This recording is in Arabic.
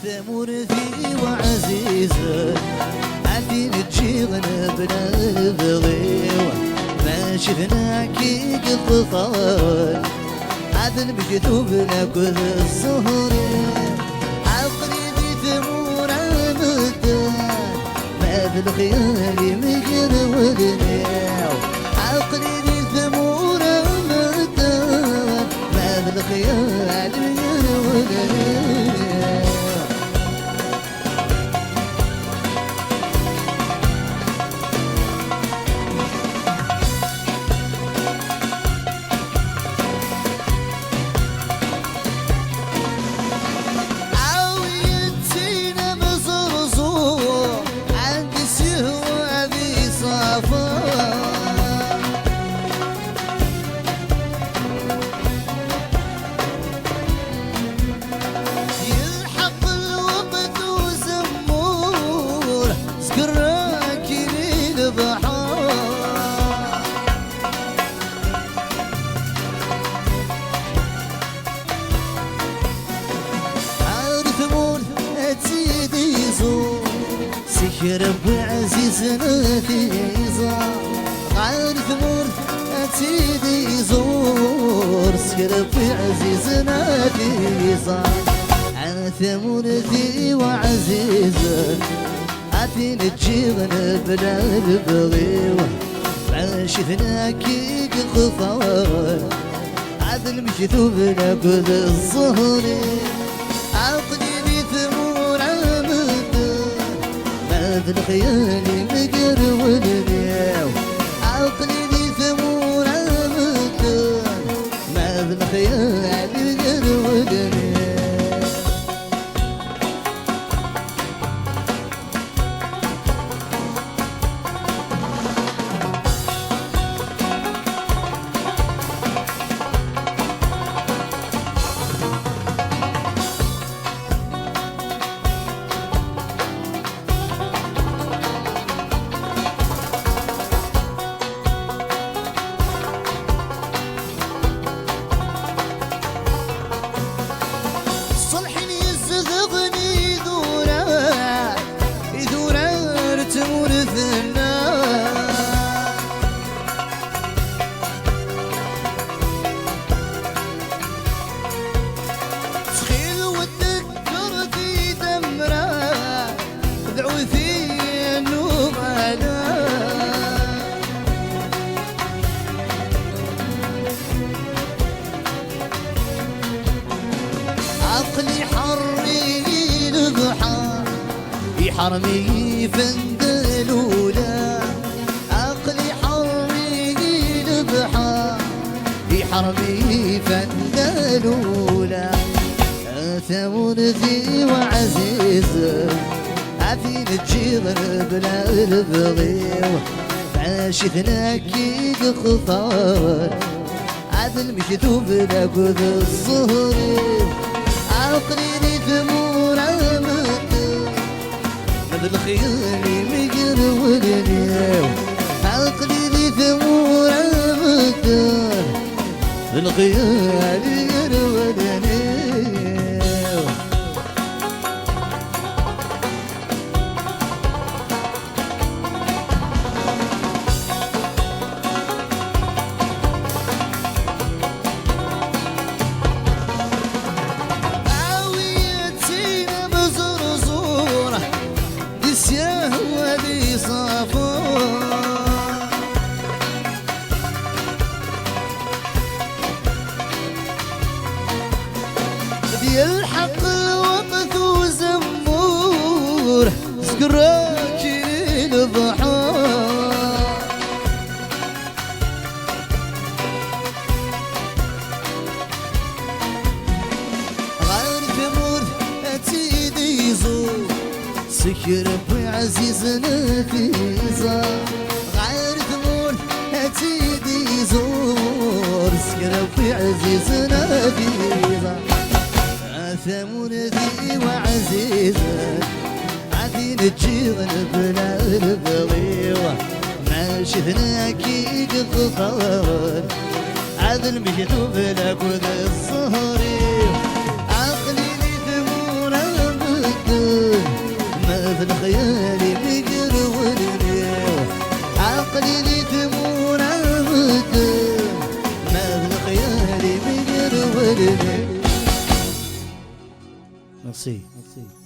ثمور في وعزيزة عفين تجيغنا بلا البغيوة ما شفناك قطار عدن بجذوبنا كل الزهر عقلي في ثمور المدان ما بالخيال مجر والنيو عقلي في ثمور المدان ما بالخيال مجر والنيو ربي عزيزنا في غير ثمور سيدي زور ربي عزيزنا في عن ثمور ذي وعزيزة عفين تجيغنا بلا البغيوة ما شفناك قفار عدل مشذوبنا كل الظهر عقلي بثمور بالخيال مقر والنيو عقلي لي ثمور المكان ما بالخيال مقر والنيو عقلي حري البحر يحرمي فندلولا عقلي حري البحر يحرمي فندلولا ثمور ذي وعزيزة عفين تجيغن بلا البغيوة عاشثناك خطار عدل مشذوب لابد الظهر عقلي لي ثمور المدن بالخيال مقر والنيو عقلي لي ثمور المدن بالخيال مقر والنيو يلحق الوقت وزمور سكراك البحار غير ثمور تيدي يزور سكر بعزيزنا في غير ثمور تيدي يزور سكر بعزيزنا في ثمور ذي وعزيزة عفين تجيغن بلا البغيوة ما شفناك قطار عذل مشذوب لك وذا الصهري عقلي لي ثمور المدن خيالي مقروني عقلي لي ثمون الغدر مغل خيالي مقروني. Merci.